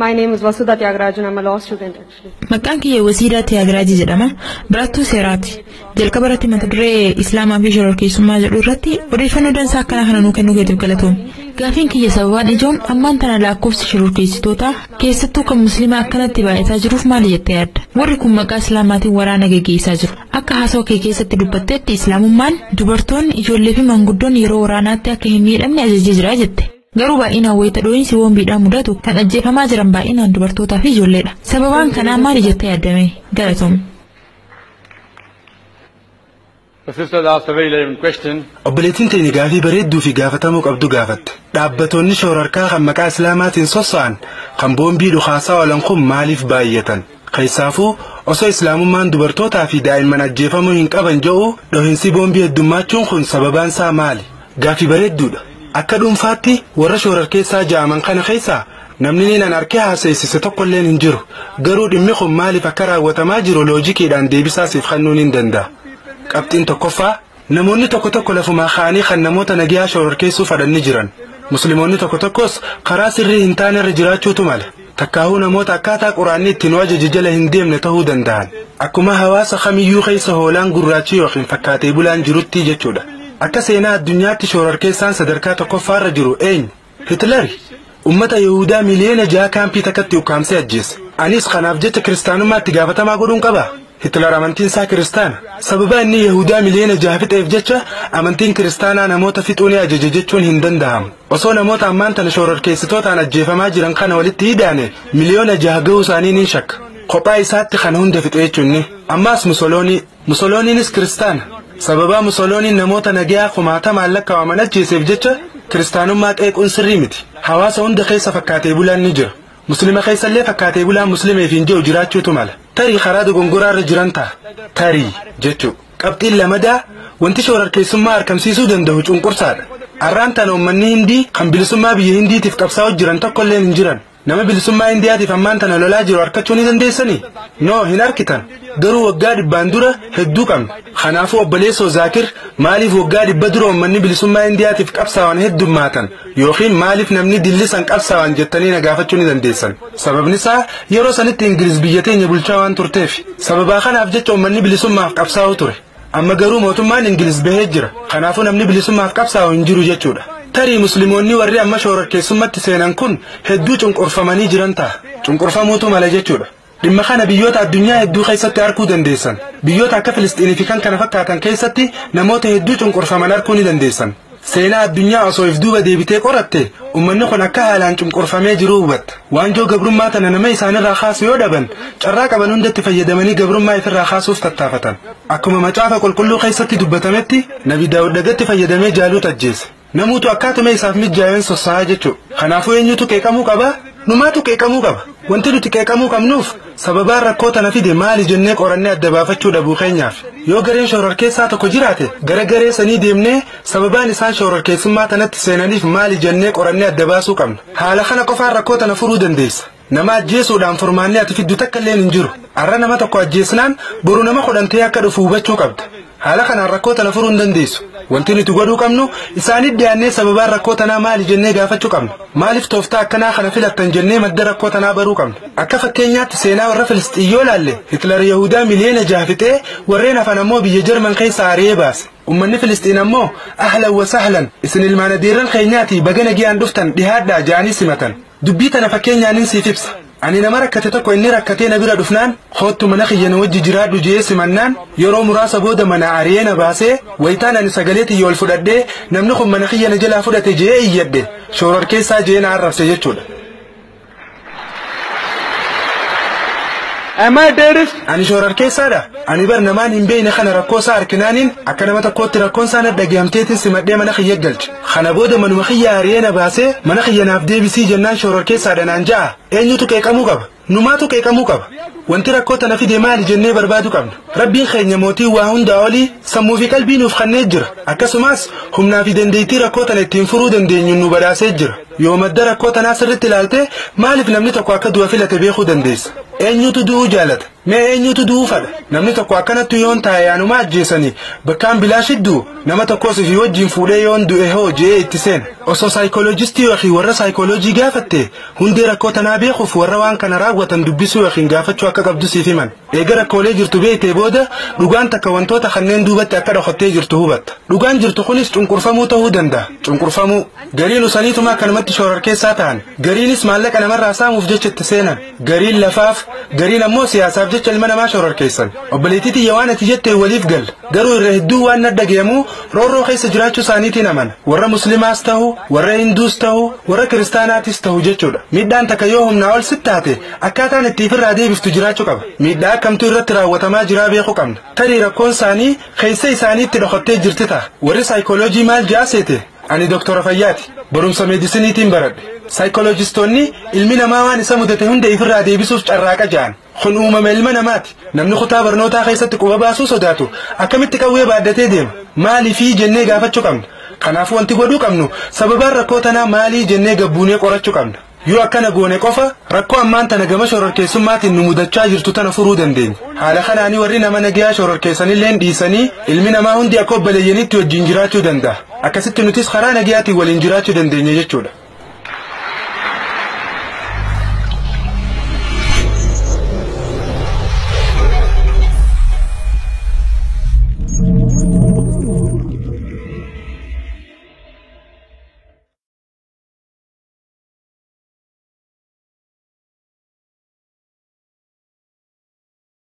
My name is Vasudha Tyagarajan. I'm a law student actually. Maqaan kiyya Wasiidaa Tyagaraji jedhama. Barattuu seeraati. Jalqaba irratti mata duree Islaamaa fi shororkeessummaa jedhu irratti odeeffannoo dansaa akkana kana nuu kennuu keetiif galatoomna. Gaafiin kiyya sababaan ijoon ammaan tana lakkoofsi shororkeessitoota keessattuu kan musliimaa akkanatti baay'ataa jiruuf maali jettee yaadda? Warri kun maqaa islaamaatiin waraana gaggeessaa jiru. Akka haasawaa kee keessatti dubbatteetti islaamummaan dubartoonni, ijoollee fi manguddoon yeroo waraanaatti akka hin miidhamne ajajee jira jette. Garuu baay'inaan wayita dho'iinsi boombiidhaan mudatu kan ajjeefamaa jiran baay'inaan dubartootaa fi ijoolleedha. Sababaan kanaa maali jettee yaaddame? Galatoomna. Obboleettiin teenya gaafii bareedduu fi gaafatamuu qabdu gaafatte. Dhaabbattoonni shororkaa kan maqaa islaamaatiin sossa'an kan boombii dhukaasaa oolan kun maaliif baay'atan? Keessaafuu osoo islaamummaan dubartootaa fi daa'imman ajjeefamuu hin qaban jedhu dhohiinsi boombii heddummachuun kun sababaan isaa maali? Gaafii bareedduudha. Akka dhuunfaatti warra shororkeessaa ja'aman kana keessaa namni ni nan arkee haasa'isise tokkollee hin jiru. Garuu dhimmi kun maaliif akka raawwatamaa jiru loojikiidhaan deebisaasiif kennuun hin danda'a. Qabxiin tokkoffaa namoonni tokko lafumaa ka'anii kan namoota nagaa shororkeessuu fadhanni jiran. Musliimoonni tokkos karaa sirrii hin taane irra jiraachuutu mala. Takkaahuu namoota akkaataa quraanni ittiin wajaji jala hin deemne ta'uu danda'an. Akkuma hawaasa kamiyyuu keessa hoolaan gurraachi yookiin fakkaatee bulaan jirutti jechuudha. Akka seenaa addunyaatti shororkeessaan sadarkaa tokkoffaarra jiru eenyu? Hitler ummata Yihuudaa miliyoona 6 kaampii takkatti ukkaamsee ajjeese. Anis kanaaf jecha kiristaanummaatti gaafatamaa godhuun qaba. Hitler amantiin isaa kiristaana. Sababa inni Yihuudaa miliyoona 6 fixeef jecha amantiin kiristaanaa namoota fixuun ajaje jechuun hin danda'amu. Osoo namoota ammaan tana shororkeessitootaan ajjeefamaa jiran kana walitti hidhaane miliyoona 6 ga'uu isaanii ni shakka. Kophaa isaatti kana hunda fixe jechuun. Ammaas Musolooniinis kiristaana. Sababa Musolooniin namoota nagaa kumaatamaan lakkaa'aman ajjeeseef jecha kiristaanummaa qeequun sirrii miti. Hawaasa hunda keessa fakkaatee bulaan ni jira. Muslima keessallee fakkaatee bulaan muslimeef hin jiru jiraachuutu mala. Tarii karaa dogongoraarra jiran ta'a. Tarii jechuudha. Qabxiin lamadaa wanti shororkeessummaa argamsiisuu danda'u cunqursaadha. Arraan tana uummanni Hindii kan bilisummaa biyya Hindiitiif qabsaa'aa jiran tokkollee hin jiran. Nama bilisummaa Indiyaatiif ammaan tana lolaa jiru harkachuu ni dandeessanii? No, hin harkitan. Garuu waggaa 100 dura hedduu qabna. Kanaafuu obboleessoo Zaakir maaliif waggaa 100 dura uummanni bilisummaa Indiyaatiif qabsaa'an heddummaatan yookiin maaliif namni dillisan qabsaa'an jettanii na gaafachuu ni dandeessan. Sababni isaa yeroo sanitti Ingiliz biyya teenya bulchaa waan turteef. Sababa kanaaf jecha uummanni bilisummaaf qabsaa'u ture. Amma garuu mootummaan Ingiliz bahee jira. Kanaafuu namni bilisummaaf qabsaa'u hin jiru jechuudha. Tarii musliimoonni warri amma shororkeessummaatti seenan kun hedduu cunqurfamanii jiran ta'a. Cunqurfamuutu mala jechuudha. Dhimma kana biyyoota addunyaa hedduu keessatti arguu dandeessan. Biyyoota akka Filistiinii fi kan kana fakkaatan keessatti namoota hedduu cunqurfaman arguu ni dandeessan. Seenaa addunyaa osoo if duuba deebitee qoratte uummanni kun akka haalaan cunqurfamee jiru hubatta. Waanjoo gabrummaa tana nama isaanirraa kaasu yoo dhaban carraa qaban hundatti fayyadamanii gabrummaa ifirraa kaasuuf tattaafatan. Akkuma macaafa qulqulluu keessatti dubbatametti Nabi Daawud dhagatti fayyadamee Jaaluut ajjeese. Namuutu akkaatuma isaaf mijaa'een sossa'aa jechuudha. Kanaafuu eenyutu qeeqamuu qaba? Numaatu qeeqamuu qaba. Wanti nuti qeeqamuu qabnuuf sababaan rakkoo tana fide maali jennee qorannee adda baafachuu dhabuu keenyaaf. Yoo gareen shororkeessaa tokko jiraate gara garee sanii deemnee sababaan isaan shororkeessummaa tanatti seenaniif maali jennee qorannee adda baasuu qabna. Haala kana qofaan rakkoo tana furuu dandeessa. Nama ajjeesuudhaan furmaanni ati fiddu takka illee hin jiru. Arra nama tokko ajjeesnaan boru nama kudhantee akka dhufu hubachuu qabda. Haala kanaan rakkoo tana furuu hin dandeessu. Wanti nuti godhuu qabnu isaanitti dhiyaannee sababaan rakkoo tanaa maali jennee gaafachuu qabna. Maaliif tooftaa akkanaa kana filattan jennee madda rakkoo tanaa baruu qabna. Akka fakkeenyaatti seenaa warra Filisxiin yoo laalle Hitler Yihuudaa miliyoona 6 fixee warreen hafan ammoo biyya Jarman keessaa ari'ee baase. Uummanni Filisxiin ammoo ahlan wa sahlan isin ilmaan adeerran keenyaati baga nagiyaan dhuftan dhihaadhaa ja'anii simatan. Dubbii tana fakkeenyaanin siif ibsa. Ani nama rakkate tokko inni rakkatee na bira dhufnaan hoottu mana kiyya na wajji jiraadhu jee simannaan yeroo muraasa booda mana ari'ee na baasee wayitaan ani sagalee tiyya ol fudhadhee namni kun mana kiyya na jalaa fudhate jee iyyadhe shororkeessaa jee na arrabse jechuudha. Am I terrorist? Ani shororkeessaadha. Ani bar namaan hin beekne kana rakkoo isaa harkinaaniin akka nama tokkootti rakkoon isaa na dhagahamteetiin simadhee mana kiyya galche. Kana booda manuma kiyya ari'ee na baasee mana kiyya naaf deebisii jennaan shororkeessaadha naan ja'a. Eenyutu qeeqamuu qaba? Numaatu qeeqamuu qaba. Wanti rakkoo tana fide maali jennee barbaadu qabna. Rabbiin keenya mootii waa hundaa olii sammuu fi qalbii nuuf kennee jira. Akkasumas humnaa fi dandeettii rakkoo tana ittiin furuu dandeenyu nu badhaasee jira. Yoo madda rakkoo tanaa sirriitti ilaalte maaliif namni tokko akka du'a filate beekuu dandeessa? Eenyutu du'uu jaalata? mee eenyutu duufadha namni tokko akkanatti yoon taa'e anuma ajjeesanii bakkaan bilaashiddu nama tokkos fi wajjin fuudhee yoon du'e hoo jee itti seen osoo saayikoolojistii yookiin warra saayikoolojii gaafatte hundee rakkoo tanaa beekuuf warra waan kana raawwatan dubbisuu yookiin gaafachuu akka qabdu siif himan eega rakkoolee jirtu beektee booda dhugaan takka wantoota kanneen duubatti akka dhokattee jirtu hubatta dhugaan jirtu kunis cunqurfamuu ta'uu danda'a cunqurfamuu gariin usaniituma akkanumatti shororkeessaa ta'an gariinis maallaqa namarraa saamuuf jecha itti seenan gariin lafaaf gariin ammoo siyaasaaf jecha ilma namaa shororkeessan obboleettiitii waan ati jettee waliif gal garuu irra hedduu waan nadda geemu roorroo keessa jiraachuu isaaniitiin amana warra muslimaas ta'u warra hinduus ta'u warra kiristaanaatis ta'u jechuudha miidhaan takka yoo humnaa ol sittaate akkaataan itti ifirraa deebiftu jiraachuu qaba miidhaa akkamtu irratti raawwatamaa jiraa beekuu qabna tarii rakkoon isaanii keessa isaaniitti dhokattee jirti ta'a warri saayikooloojii maal jaaseete ani doktora fayyaati barumsa meedisiniitiin baradhe saayikooloojistoonni ilmi namaa waan isa mudate hunda ifirraa deebisuuf carraaqa ja'an kun uumama ilma namaati namni kutaa barnootaa keessatti quba baasuu sodaatu akkamitti qawwee baaddatee deema maaliifii jennee gaafachuu qabna kanaafuu wanti godhuu qabnu sababaan rakkoo tanaa maalii jennee gabbuunee qorachuu qabna yoo akkana goone qofa rakkoo ammaan tana gama shororkeessummaatiin nu mudachaa jirtu tana furuu dandeenya haala kanaanii warri nama nagayaa shororkeessanillee dhiisanii ilmi namaa hundi akka obboleeyyaniitti wajjin jiraachuu danda'a akkasitti nutis karaa nagayaatiin waliin jiraachuu dandeenya jechuudha